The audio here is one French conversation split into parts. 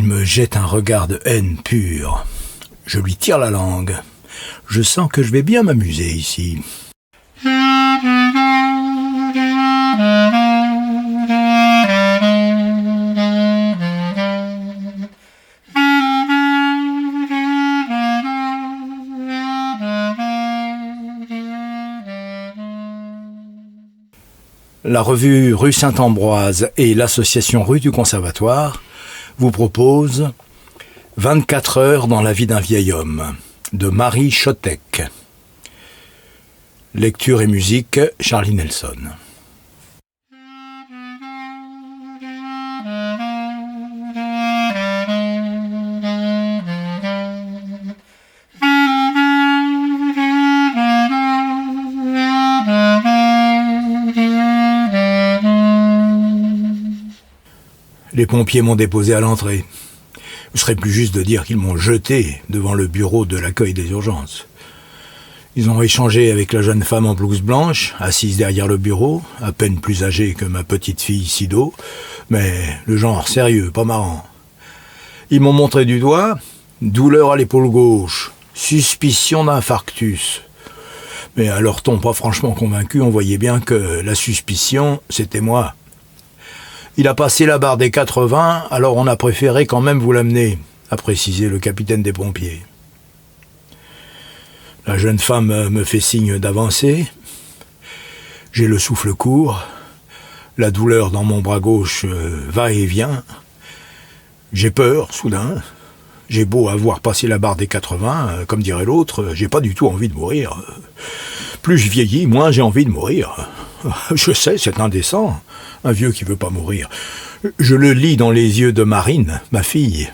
Il me jette un regard de haine pure. Je lui tire la langue. Je sens que je vais bien m'amuser ici. La revue Rue Saint-Ambroise et l'association Rue du Conservatoire vous proposent 24 heures dans la vie d'un vieil homme de Marie Chotek. Lecture et musique, Charlie Nelson. Les pompiers m'ont déposé à l'entrée. Ce serait plus juste de dire qu'ils m'ont jeté devant le bureau de l'accueil des urgences. Ils ont échangé avec la jeune femme en blouse blanche, assise derrière le bureau, à peine plus âgée que ma petite fille Sido, mais le genre sérieux, pas marrant. Ils m'ont montré du doigt, douleur à l'épaule gauche, suspicion d'infarctus. Mais à leur ton pas franchement convaincu, on voyait bien que la suspicion, c'était moi. Il a passé la barre des 80, alors on a préféré quand même vous l'amener, a précisé le capitaine des pompiers. La jeune femme me fait signe d'avancer. J'ai le souffle court. La douleur dans mon bras gauche va et vient. J'ai peur, soudain. J'ai beau avoir passé la barre des 80, comme dirait l'autre, j'ai pas du tout envie de mourir. Plus je vieillis, moins j'ai envie de mourir. Je sais, c'est indécent. Un vieux qui veut pas mourir. Je le lis dans les yeux de Marine, ma fille,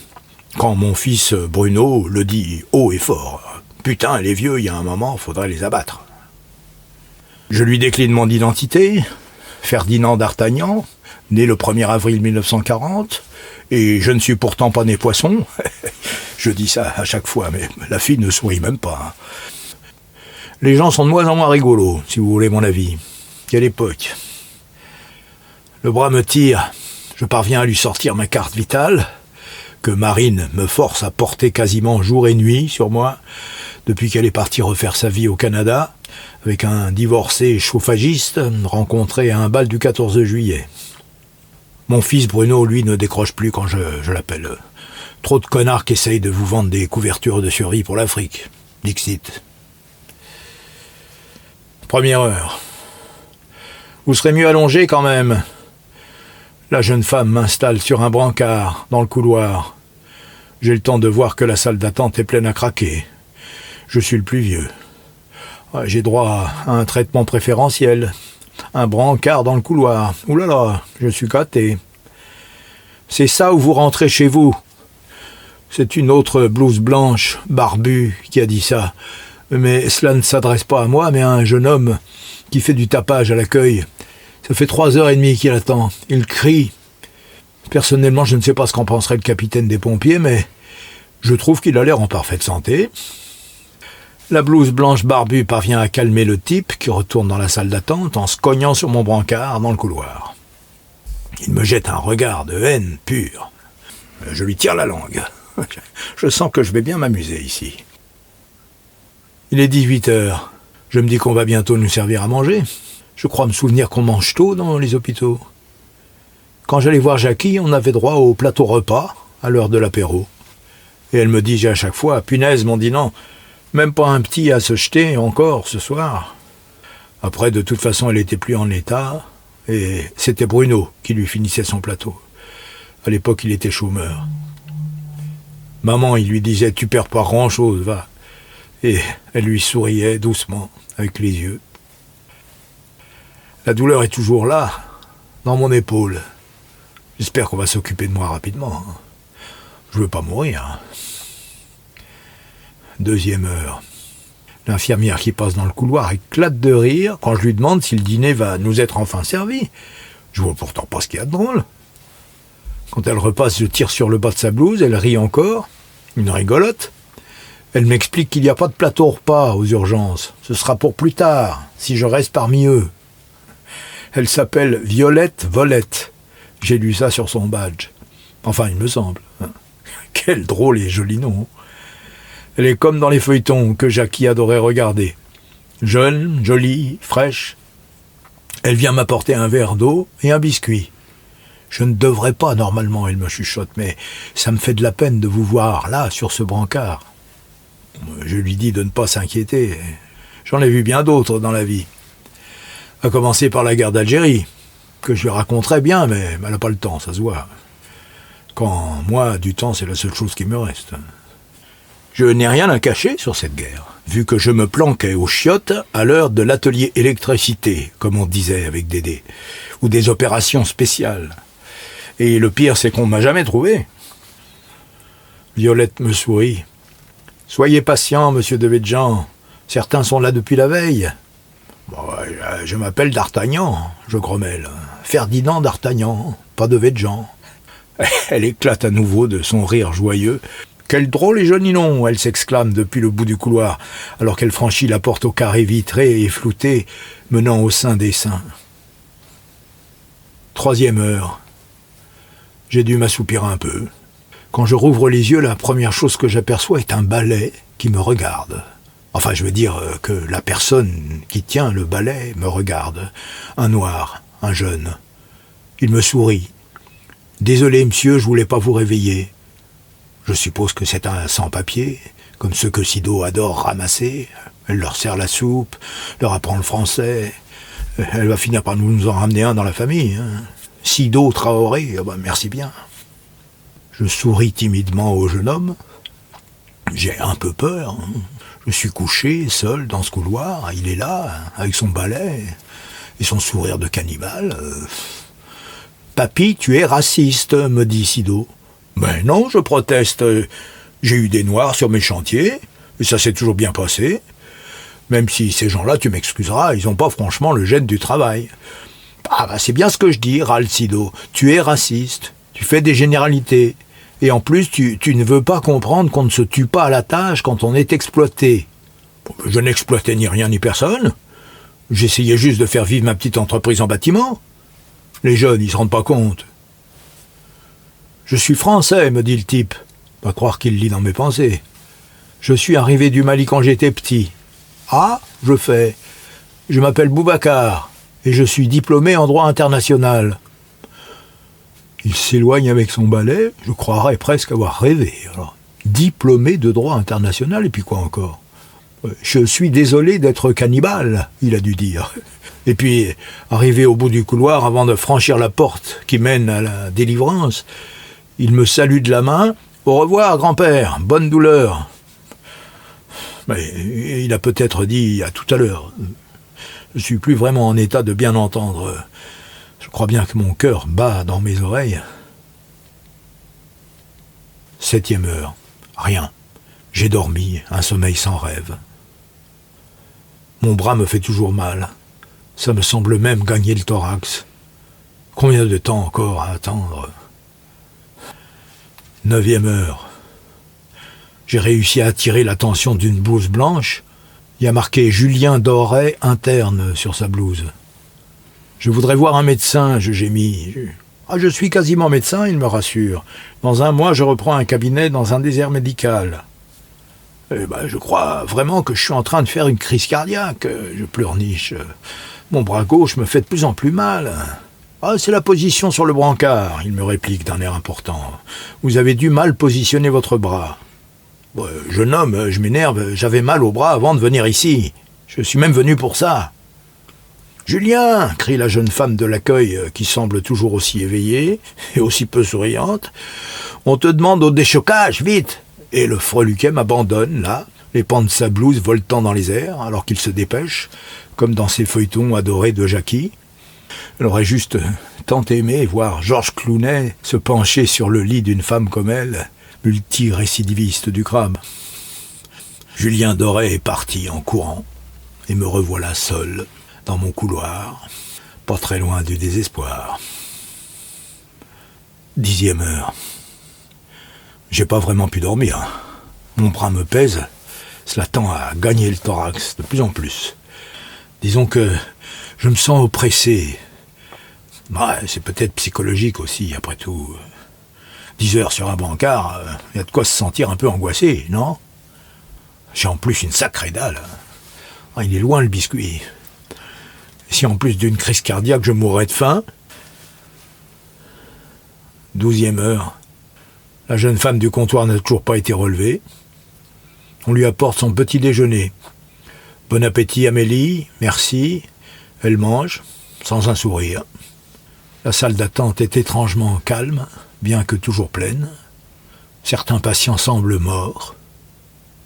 quand mon fils Bruno le dit haut et fort. Putain, les vieux, il y a un moment, faudrait les abattre. Je lui décline mon identité, Ferdinand d'Artagnan, né le 1er avril 1940, et je ne suis pourtant pas né poisson. Je dis ça à chaque fois, mais la fille ne sourit même pas. Les gens sont de moins en moins rigolos, si vous voulez mon avis. Quelle époque. Le bras me tire, je parviens à lui sortir ma carte vitale, que Marine me force à porter quasiment jour et nuit sur moi, depuis qu'elle est partie refaire sa vie au Canada, avec un divorcé chauffagiste rencontré à un bal du 14 juillet. Mon fils Bruno, lui, ne décroche plus quand je l'appelle. Trop de connards qui essayent de vous vendre des couvertures de survie pour l'Afrique. Dixit. Première heure. Vous serez mieux allongé quand même. La jeune femme m'installe sur un brancard, dans le couloir. J'ai le temps de voir que la salle d'attente est pleine à craquer. Je suis le plus vieux. J'ai droit à un traitement préférentiel. Un brancard dans le couloir. Ouh là là, je suis gâté. C'est ça où vous rentrez chez vous. C'est une autre blouse blanche, barbue, qui a dit ça. Mais cela ne s'adresse pas à moi, mais à un jeune homme qui fait du tapage à l'accueil. Ça fait 3h30 qu'il attend. Il crie. Personnellement, je ne sais pas ce qu'en penserait le capitaine des pompiers, mais je trouve qu'il a l'air en parfaite santé. La blouse blanche barbue parvient à calmer le type qui retourne dans la salle d'attente en se cognant sur mon brancard dans le couloir. Il me jette un regard de haine pure. Je lui tire la langue. Je sens que je vais bien m'amuser ici. Il est 18h. Je me dis qu'on va bientôt nous servir à manger. Je crois me souvenir qu'on mange tôt dans les hôpitaux. Quand j'allais voir Jackie, on avait droit au plateau repas à l'heure de l'apéro. Et elle me disait à chaque fois, punaise, mon dîner, même pas un petit à se jeter encore ce soir. Après, de toute façon, elle était plus en état, et c'était Bruno qui lui finissait son plateau. À l'époque, il était chômeur. Maman, il lui disait, tu perds pas grand-chose, va. Et elle lui souriait doucement, avec les yeux. La douleur est toujours là, dans mon épaule. J'espère qu'on va s'occuper de moi rapidement. Je veux pas mourir. 2e heure. L'infirmière qui passe dans le couloir éclate de rire quand je lui demande si le dîner va nous être enfin servi. Je vois pourtant pas ce qu'il y a de drôle. Quand elle repasse, je tire sur le bas de sa blouse, elle rit encore. Une rigolote. Elle m'explique qu'il n'y a pas de plateau repas aux urgences. Ce sera pour plus tard, si je reste parmi eux. Elle s'appelle Violette Volette. J'ai lu ça sur son badge. Enfin, il me semble. Quel drôle et joli nom. Elle est comme dans les feuilletons que Jackie adorait regarder. Jeune, jolie, fraîche. Elle vient m'apporter un verre d'eau et un biscuit. Je ne devrais pas, normalement, elle me chuchote, mais ça me fait de la peine de vous voir, là, sur ce brancard. Je lui dis de ne pas s'inquiéter. J'en ai vu bien d'autres dans la vie. À commencer par la guerre d'Algérie, que je lui raconterais bien, mais elle n'a pas le temps, ça se voit. Quand, moi, du temps, c'est la seule chose qui me reste. Je n'ai rien à cacher sur cette guerre, vu que je me planquais aux chiottes à l'heure de l'atelier électricité, comme on disait avec Dédé, ou des opérations spéciales. Et le pire, c'est qu'on ne m'a jamais trouvé. Violette me sourit. « Soyez patient, monsieur Devedjian. Certains sont là depuis la veille. »« Je m'appelle D'Artagnan, je grommelle. Ferdinand D'Artagnan, pas Devedjian. » Elle éclate à nouveau de son rire joyeux. « Quel drôle et joli nom !» elle s'exclame depuis le bout du couloir, alors qu'elle franchit la porte au carré vitré et flouté, menant au sein des saints. 3e heure. J'ai dû m'assoupir un peu. Quand je rouvre les yeux, la première chose que j'aperçois est un balai qui me regarde. Enfin, je veux dire que la personne qui tient le balai me regarde. Un noir, un jeune. Il me sourit. « Désolé, monsieur, je voulais pas vous réveiller. » Je suppose que c'est un sans-papier, comme ceux que Sido adore ramasser. Elle leur sert la soupe, leur apprend le français. Elle va finir par nous en ramener un dans la famille. Sido Traoré, merci bien. Je souris timidement au jeune homme. J'ai un peu peur. Je suis couché, seul, dans ce couloir. Il est là, avec son balai et son sourire de cannibale. « Papy, tu es raciste, me dit Sido. »« Mais non, je proteste. J'ai eu des noirs sur mes chantiers, et ça s'est toujours bien passé. Même si ces gens-là, tu m'excuseras, ils n'ont pas franchement le gène du travail. »« c'est bien ce que je dis, râle Sido. Tu es raciste. Tu fais des généralités. Et en plus, tu ne veux pas comprendre qu'on ne se tue pas à la tâche quand on est exploité. » Je n'exploitais ni rien ni personne. J'essayais juste de faire vivre ma petite entreprise en bâtiment. Les jeunes, ils se rendent pas compte. « Je suis français, me dit le type. Pas croire qu'il lit dans mes pensées. Je suis arrivé du Mali quand j'étais petit. Ah, je fais. Je m'appelle Boubacar et je suis diplômé en droit international. » Il s'éloigne avec son balai, je croirais presque avoir rêvé. Alors, diplômé de droit international, et puis quoi encore ? Je suis désolé d'être cannibale, il a dû dire. Et puis, arrivé au bout du couloir, avant de franchir la porte qui mène à la délivrance, il me salue de la main. « Au revoir, grand-père, bonne douleur. » Mais il a peut-être dit à tout à l'heure. Je suis plus vraiment en état de bien entendre. Je crois bien que mon cœur bat dans mes oreilles. 7e heure. Rien. J'ai dormi, un sommeil sans rêve. Mon bras me fait toujours mal. Ça me semble même gagner le thorax. Combien de temps encore à attendre ? 9e heure. J'ai réussi à attirer l'attention d'une blouse blanche. Il y a marqué « Julien Doré, interne » sur sa blouse. Je voudrais voir un médecin, je gémis. Je suis quasiment médecin, il me rassure. Dans 1 mois, je reprends un cabinet dans un désert médical. Je crois vraiment que je suis en train de faire une crise cardiaque. Je pleurniche. Mon bras gauche me fait de plus en plus mal. C'est la position sur le brancard, il me réplique d'un air important. Vous avez dû mal positionner votre bras. Jeune homme, je m'énerve, j'avais mal au bras avant de venir ici. Je suis même venu pour ça. Julien, crie la jeune femme de l'accueil qui semble toujours aussi éveillée et aussi peu souriante. On te demande au déchocage, vite. Et le freluquet m'abandonne, là, les pans de sa blouse voltant dans les airs, alors qu'il se dépêche, comme dans ses feuilletons adorés de Jackie. Elle aurait juste tant aimé voir Georges Clooney se pencher sur le lit d'une femme comme elle, multirécidiviste du crabe. Julien Doré est parti en courant, et me revoilà seul, dans mon couloir, pas très loin du désespoir. 10e heure. J'ai pas vraiment pu dormir. Mon bras me pèse, cela tend à gagner le thorax de plus en plus. Disons que je me sens oppressé. C'est peut-être psychologique aussi, après tout. 10 heures sur un brancard, y a de quoi se sentir un peu angoissé, non? J'ai en plus une sacrée dalle. Ah, il est loin le biscuit. Si en plus d'une crise cardiaque je mourrais de faim. 12e heure. La jeune femme du comptoir n'a toujours pas été relevée. On lui apporte son petit déjeuner. Bon appétit Amélie, merci. Elle mange, sans un sourire. La salle d'attente est étrangement calme, bien que toujours pleine. Certains patients semblent morts.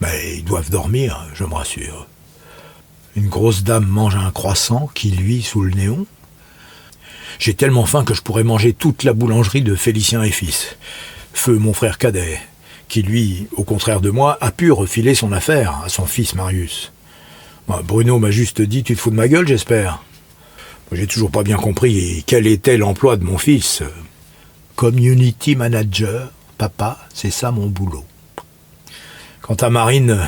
Mais ils doivent dormir, je me rassure. Une grosse dame mange un croissant qui luit sous le néon. J'ai tellement faim que je pourrais manger toute la boulangerie de Félicien et fils. Feu mon frère cadet, qui lui, au contraire de moi, a pu refiler son affaire à son fils Marius. Bruno m'a juste dit « Tu te fous de ma gueule, j'espère ?» J'ai toujours pas bien compris quel était l'emploi de mon fils. Community manager, papa, c'est ça mon boulot. Quant à Marine,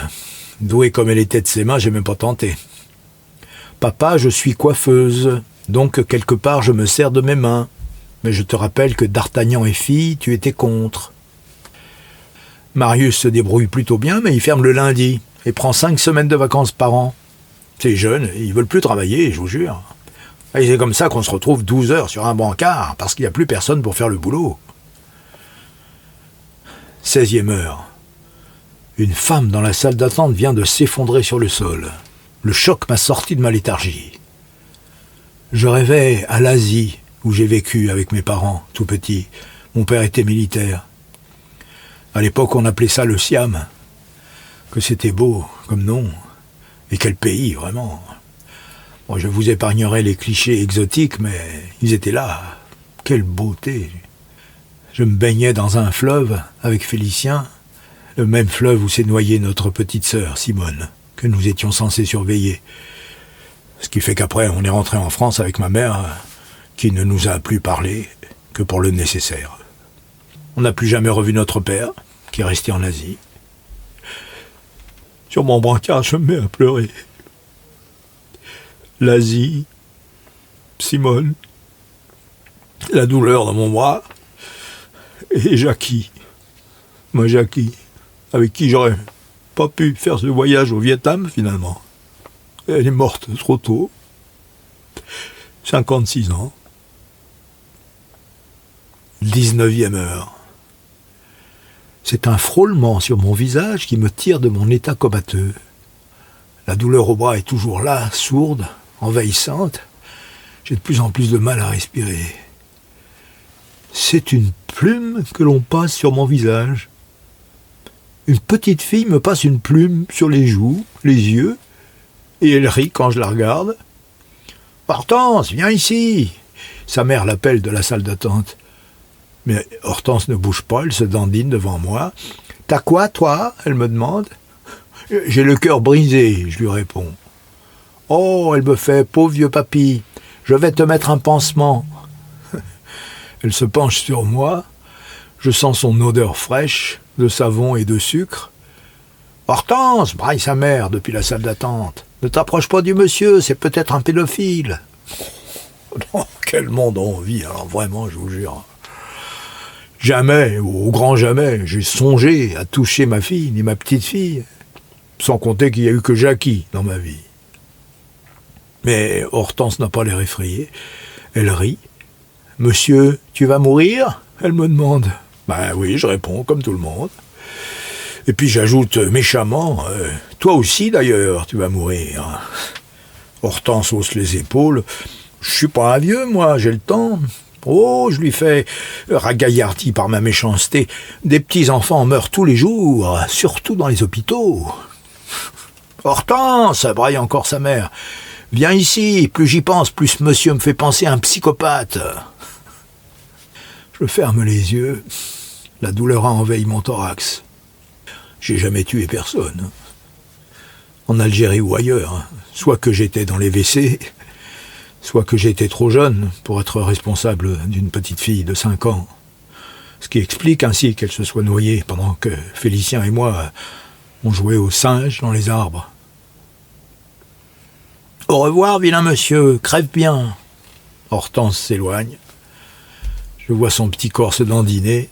douée comme elle était de ses mains, j'ai même pas tenté. Papa, je suis coiffeuse, donc quelque part je me sers de mes mains. Mais je te rappelle que d'Artagnan et fille, tu étais contre. Marius se débrouille plutôt bien, mais il ferme le lundi et prend 5 semaines de vacances par an. Ces jeunes, ils veulent plus travailler, je vous jure. Et c'est comme ça qu'on se retrouve 12 heures sur un brancard, parce qu'il n'y a plus personne pour faire le boulot. 16e heure. Une femme dans la salle d'attente vient de s'effondrer sur le sol. Le choc m'a sorti de ma léthargie. Je rêvais à l'Asie, où j'ai vécu avec mes parents, tout petit. Mon père était militaire. À l'époque, on appelait ça le Siam. Que c'était beau, comme nom. Et quel pays, vraiment. Bon, je vous épargnerai les clichés exotiques, mais ils étaient là. Quelle beauté. Je me baignais dans un fleuve avec Félicien, le même fleuve où s'est noyée notre petite sœur, Simone, que nous étions censés surveiller. Ce qui fait qu'après, on est rentré en France avec ma mère, qui ne nous a plus parlé que pour le nécessaire. On n'a plus jamais revu notre père, qui est resté en Asie. Sur mon brancard, je me mets à pleurer. L'Asie, Simone, la douleur dans mon bras, et Jackie. Moi, Jackie, avec qui j'aurais pas pu faire ce voyage au Vietnam, finalement. Elle est morte trop tôt. 56 ans. 19e heure. C'est un frôlement sur mon visage qui me tire de mon état comateux. La douleur au bras est toujours là, sourde, envahissante. J'ai de plus en plus de mal à respirer. C'est une plume que l'on passe sur mon visage. Une petite fille me passe une plume sur les joues, les yeux, et elle rit quand je la regarde. « Hortense, viens ici !» Sa mère l'appelle de la salle d'attente. Mais Hortense ne bouge pas, elle se dandine devant moi. « T'as quoi, toi ?» elle me demande. « J'ai le cœur brisé », je lui réponds. « Oh, elle me fait, pauvre vieux papy, je vais te mettre un pansement. » Elle se penche sur moi, je sens son odeur fraîche, de savon et de sucre. « Hortense !» braille sa mère depuis la salle d'attente. « Ne t'approche pas du monsieur, c'est peut-être un pédophile. » Dans quel monde on vit, alors vraiment, je vous jure. Jamais, au grand jamais, j'ai songé à toucher ma fille, ni ma petite fille, sans compter qu'il n'y a eu que Jackie dans ma vie. Mais Hortense n'a pas l'air effrayée. Elle rit. « Monsieur, tu vas mourir ?» elle me demande. « Ben oui, je réponds, comme tout le monde. Et puis j'ajoute méchamment, « Toi aussi d'ailleurs, tu vas mourir. » Hortense hausse les épaules. « Je suis pas un vieux, moi, j'ai le temps. » Oh, je lui fais, ragaillardi par ma méchanceté, des petits-enfants meurent tous les jours, surtout dans les hôpitaux. « Hortense !» braille encore sa mère. « Viens ici, plus j'y pense, plus ce monsieur me fait penser à un psychopathe. » Je ferme les yeux, la douleur a envahi mon thorax. J'ai jamais tué personne. En Algérie ou ailleurs, soit que j'étais dans les WC, soit que j'étais trop jeune pour être responsable d'une petite fille de 5 ans. Ce qui explique ainsi qu'elle se soit noyée pendant que Félicien et moi on jouait aux singes dans les arbres. « Au revoir, vilain monsieur, crève bien !» Hortense s'éloigne. Je vois son petit corps se dandiner.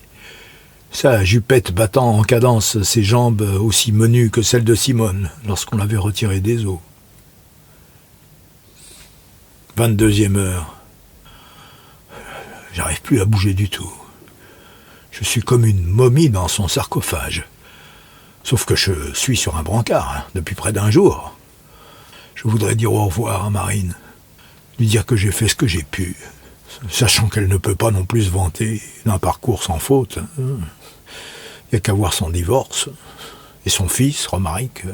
sa jupette battant en cadence ses jambes aussi menues que celles de Simone lorsqu'on l'avait retirée des eaux. 22e heure. J'arrive plus à bouger du tout. Je suis comme une momie dans son sarcophage. Sauf que je suis sur un brancard, depuis près d'1 jour. Je voudrais dire au revoir à Marine, lui dire que j'ai fait ce que j'ai pu, sachant qu'elle ne peut pas non plus se vanter d'un parcours sans faute. Il n'y a qu'à voir son divorce, et son fils, Romaric,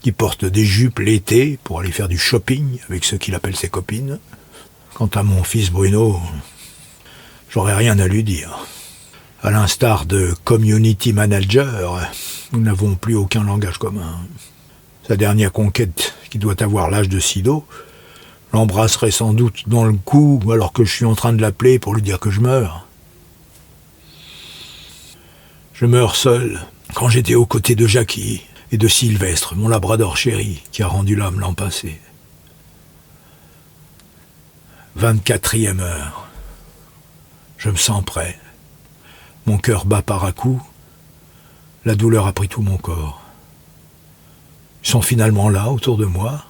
qui porte des jupes l'été pour aller faire du shopping avec ceux qu'il appelle ses copines. Quant à mon fils Bruno, j'aurais rien à lui dire. À l'instar de community manager, nous n'avons plus aucun langage commun. Sa dernière conquête, qui doit avoir l'âge de Sido, l'embrasserait sans doute dans le cou alors que je suis en train de l'appeler pour lui dire que je meurs. Je meurs seul quand j'étais aux côtés de Jackie et de Sylvestre, mon labrador chéri, qui a rendu l'âme l'an passé. 24e heure. Je me sens prêt. Mon cœur bat par à-coups. La douleur a pris tout mon corps. Ils sont finalement là, autour de moi,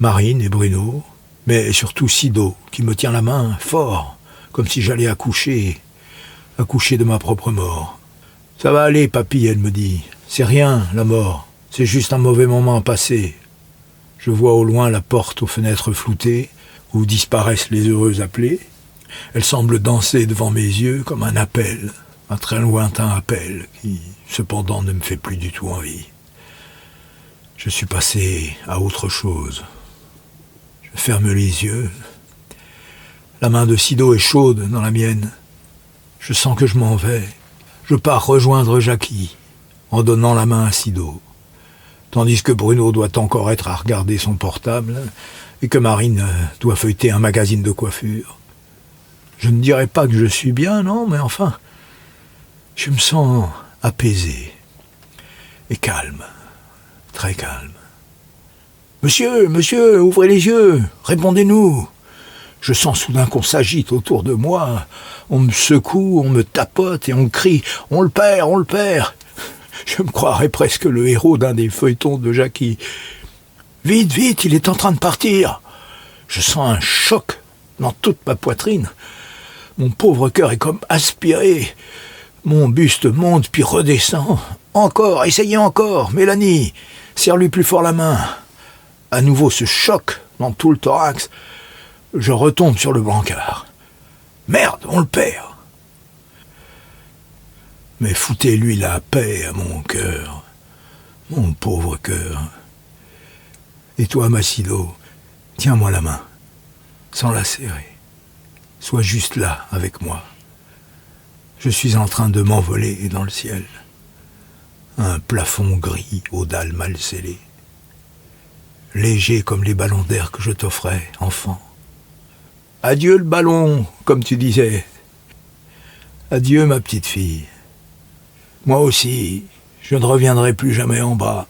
Marine et Bruno, mais surtout Sido, qui me tient la main fort, comme si j'allais accoucher de ma propre mort. « Ça va aller, papy », elle me dit. « C'est rien, la mort. C'est juste un mauvais moment à passer. » Je vois au loin la porte aux fenêtres floutées, où disparaissent les heureux appelés. Elle semble danser devant mes yeux comme un appel, un très lointain appel, qui, cependant, ne me fait plus du tout envie. Je suis passé à autre chose. Je ferme les yeux. La main de Sido est chaude dans la mienne. Je sens que je m'en vais. Je pars rejoindre Jackie, en donnant la main à Sido, tandis que Bruno doit encore être à regarder son portable et que Marine doit feuilleter un magazine de coiffure. Je ne dirais pas que je suis bien, non, mais enfin, je me sens apaisé et calme, très calme. « Monsieur, ouvrez les yeux, répondez-nous !» Je sens soudain qu'on s'agite autour de moi. On me secoue, on me tapote et on crie « On le perd, on le perd !» Je me croirais presque le héros d'un des feuilletons de Jackie. « Vite, vite, il est en train de partir !» Je sens un choc dans toute ma poitrine. Mon pauvre cœur est comme aspiré. Mon buste monte puis redescend. « Encore, essayez encore, Mélanie, serre-lui plus fort la main. » À nouveau ce choc dans tout le thorax. Je retombe sur le brancard. Merde, on le perd. Mais foutez-lui la paix à mon cœur, mon pauvre cœur. Et toi, Massido, tiens-moi la main, sans la serrer. Sois juste là, avec moi. Je suis en train de m'envoler dans le ciel. Un plafond gris aux dalles mal scellées. Léger comme les ballons d'air que je t'offrais, enfant. Adieu le ballon, comme tu disais. Adieu ma petite fille. Moi aussi, je ne reviendrai plus jamais en bas.